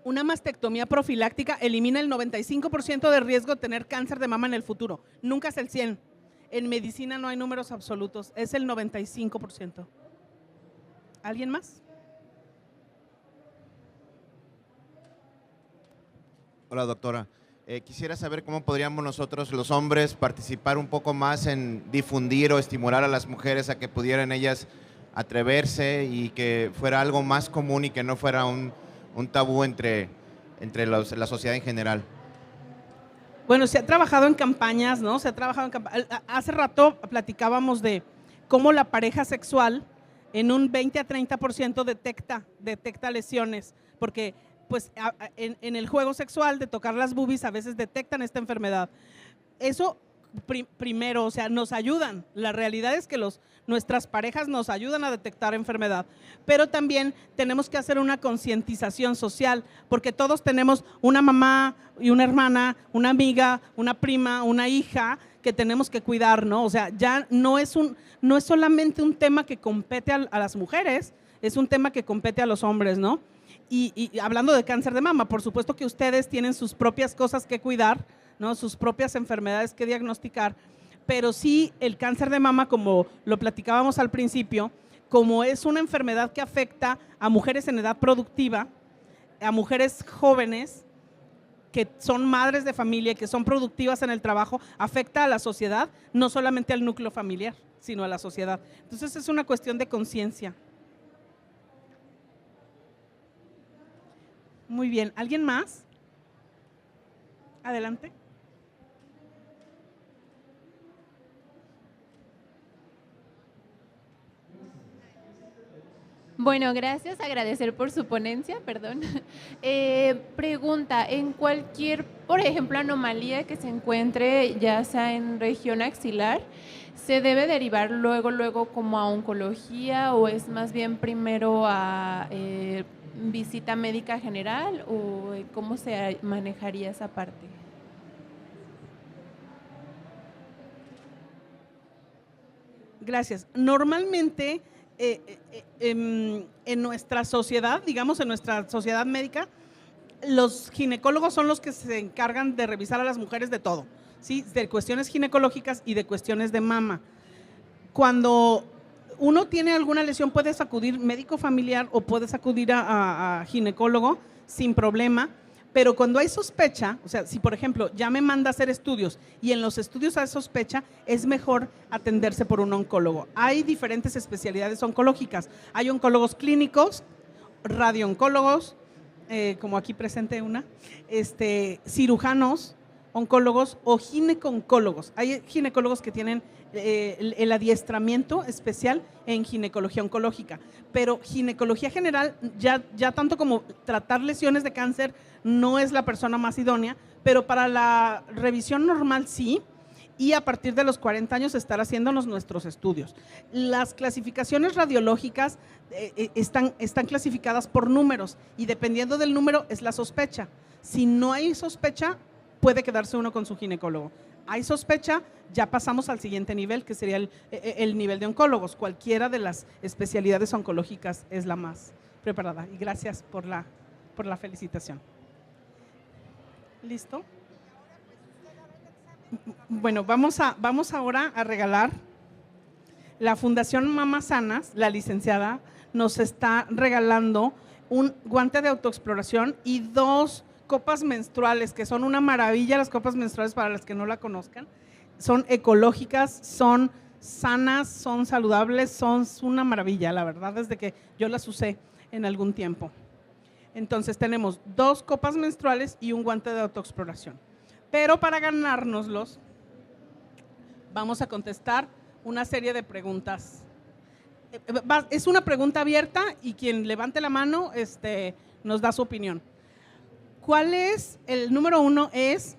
Una mastectomía profiláctica elimina el 95% de riesgo de tener cáncer de mama en el futuro. Nunca es el 100%. En medicina no hay números absolutos, es el 95%. ¿Alguien más? Hola, doctora. Quisiera saber cómo podríamos nosotros, los hombres, participar un poco más en difundir o estimular a las mujeres a que pudieran ellas atreverse y que fuera algo más común y que no fuera un tabú entre la sociedad en general. Bueno, se ha trabajado en campañas, ¿no? Hace rato platicábamos de cómo la pareja sexual en un 20 a 30% detecta lesiones, porque pues en el juego sexual de tocar las boobies a veces detectan esta enfermedad. Eso primero, o sea, nos ayudan. La realidad es que nuestras parejas nos ayudan a detectar enfermedad, pero también tenemos que hacer una concientización social, porque todos tenemos una mamá y una hermana, una amiga, una prima, una hija que tenemos que cuidar, ¿no? O sea, ya no es solamente un tema que compete a las mujeres, es un tema que compete a los hombres, ¿no? Y hablando de cáncer de mama, por supuesto que ustedes tienen sus propias cosas que cuidar, ¿no? Sus propias enfermedades que diagnosticar, pero sí el cáncer de mama, como lo platicábamos al principio, como es una enfermedad que afecta a mujeres en edad productiva, a mujeres jóvenes que son madres de familia, que son productivas en el trabajo, afecta a la sociedad, no solamente al núcleo familiar, sino a la sociedad. Entonces es una cuestión de conciencia. Muy bien, ¿alguien más? Adelante. Bueno, gracias, agradecer por su ponencia, perdón. Pregunta, en cualquier, por ejemplo, anomalía que se encuentre, ya sea en región axilar, ¿se debe derivar luego como a oncología o es más bien primero a visita médica general o cómo se manejaría esa parte? Gracias. Normalmente en nuestra sociedad, digamos en nuestra sociedad médica, los ginecólogos son los que se encargan de revisar a las mujeres de todo, ¿sí? De cuestiones ginecológicas y de cuestiones de mama. Cuando uno tiene alguna lesión, puedes acudir médico familiar o puedes acudir a ginecólogo sin problema, pero cuando hay sospecha, o sea, si por ejemplo ya me manda a hacer estudios y en los estudios hay sospecha, es mejor atenderse por un oncólogo. Hay diferentes especialidades oncológicas, hay oncólogos clínicos, radiooncólogos, como aquí presente una, cirujanos, oncólogos o gineco-oncólogos. Hay ginecólogos que tienen el adiestramiento especial en ginecología oncológica, pero ginecología general, ya tanto como tratar lesiones de cáncer, no es la persona más idónea, pero para la revisión normal sí, y a partir de los 40 años estar haciéndonos nuestros estudios. Las clasificaciones radiológicas están clasificadas por números y dependiendo del número es la sospecha. Si no hay sospecha, puede quedarse uno con su ginecólogo. Hay sospecha, ya pasamos al siguiente nivel, que sería el nivel de oncólogos. Cualquiera de las especialidades oncológicas es la más preparada. Y gracias por la felicitación. ¿Listo? Bueno, vamos ahora a regalar. La Fundación Mamas Sanas, la licenciada, nos está regalando un guante de autoexploración y 2 copas menstruales, que son una maravilla. Las copas menstruales, para las que no la conozcan, son ecológicas, son sanas, son saludables, son una maravilla, la verdad, desde que yo las usé en algún tiempo. Entonces tenemos 2 copas menstruales y un guante de autoexploración. Pero para ganárnoslos, vamos a contestar una serie de preguntas. Es una pregunta abierta y quien levante la mano nos da su opinión. El número 1 es,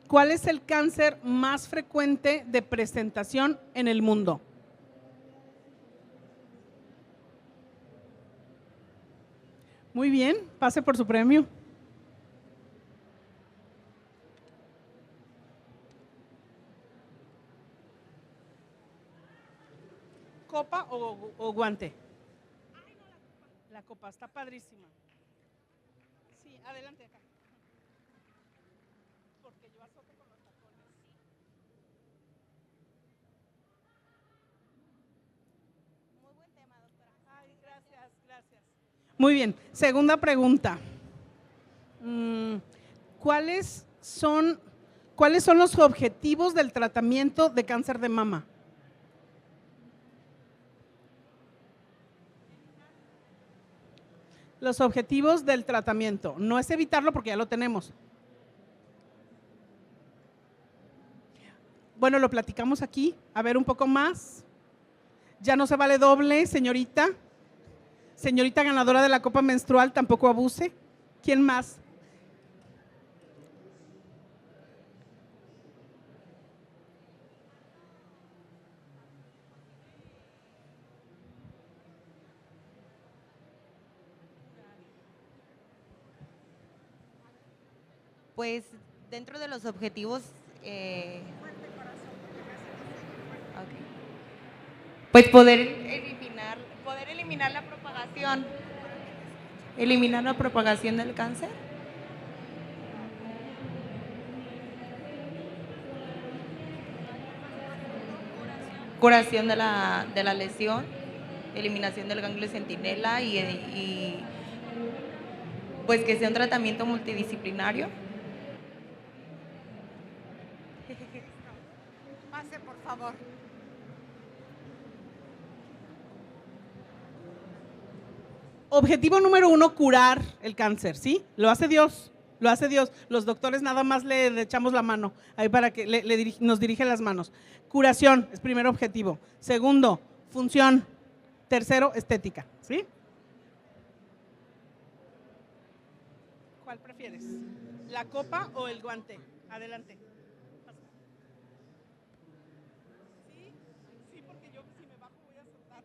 ¿cuál es el cáncer más frecuente de presentación en el mundo? Muy bien, pase por su premio. ¿Copa o guante? La copa está padrísima. Sí, adelante acá. Porque yo azoto con los tacones. Muy buen tema, doctora. Ay, gracias. Muy bien, segunda pregunta. ¿Cuáles son los objetivos del tratamiento de cáncer de mama? Los objetivos del tratamiento, no es evitarlo porque ya lo tenemos. Bueno, lo platicamos aquí, a ver un poco más. Ya no se vale doble, señorita. Señorita ganadora de la copa menstrual, tampoco abuse. ¿Quién más? Pues dentro de los objetivos, pues poder eliminar la propagación del cáncer. Curación de la lesión, eliminación del ganglio centinela y pues que sea un tratamiento multidisciplinario. Pase, por favor. Objetivo número 1, curar el cáncer, ¿sí? Lo hace Dios. Los doctores nada más le echamos la mano ahí para que nos dirige las manos. Curación es primer objetivo. Segundo, función. Tercero, estética, ¿sí? ¿Cuál prefieres? ¿La copa o el guante? Adelante. Sí, porque yo si me bajo voy a soltar.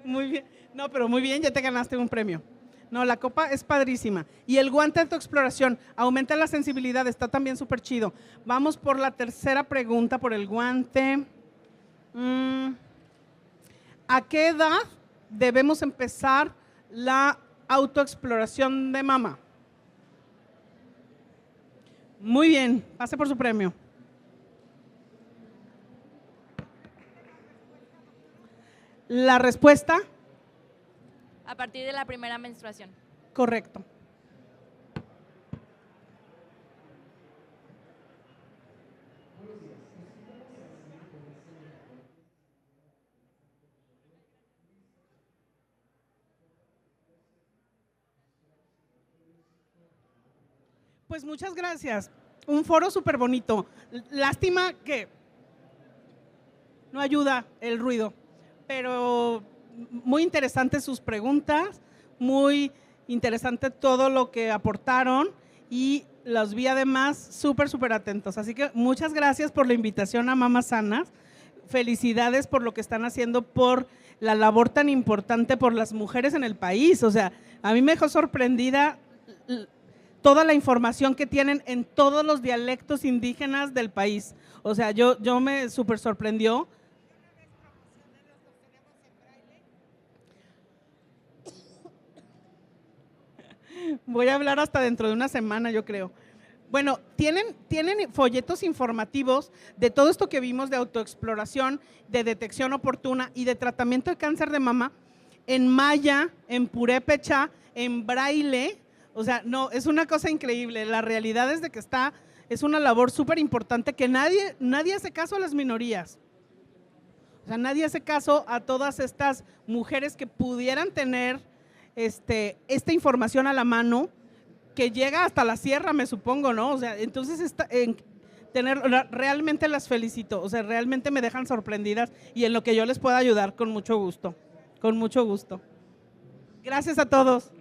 Muy bien. No, pero muy bien, ya te ganaste un premio. No, la copa es padrísima. Y el guante de autoexploración aumenta la sensibilidad, está también súper chido. Vamos por la tercera pregunta, por el guante. ¿A qué edad debemos empezar la autoexploración de mama? Muy bien, pase por su premio. La respuesta, A partir de la primera menstruación. correcto. Pues muchas gracias. Un foro súper bonito. Lástima que no ayuda el ruido, pero muy interesantes sus preguntas, muy interesante todo lo que aportaron y los vi además súper atentos. Así que muchas gracias por la invitación a Mamas Sanas. Felicidades por lo que están haciendo por la labor tan importante por las mujeres en el país. O sea, a mí me dejó sorprendida toda la información que tienen en todos los dialectos indígenas del país. O sea, yo me súper sorprendió. Voy a hablar hasta dentro de una semana, yo creo. Bueno, tienen folletos informativos de todo esto que vimos de autoexploración, de detección oportuna y de tratamiento de cáncer de mama en maya, en purépecha, en braille. O sea, no, es una cosa increíble. La realidad es de que es una labor súper importante que nadie hace caso a las minorías. O sea, nadie hace caso a todas estas mujeres que pudieran tener esta información a la mano, que llega hasta la sierra, me supongo, ¿no? O sea, entonces realmente las felicito, o sea, realmente me dejan sorprendidas y en lo que yo les pueda ayudar, con mucho gusto, con mucho gusto. Gracias a todos.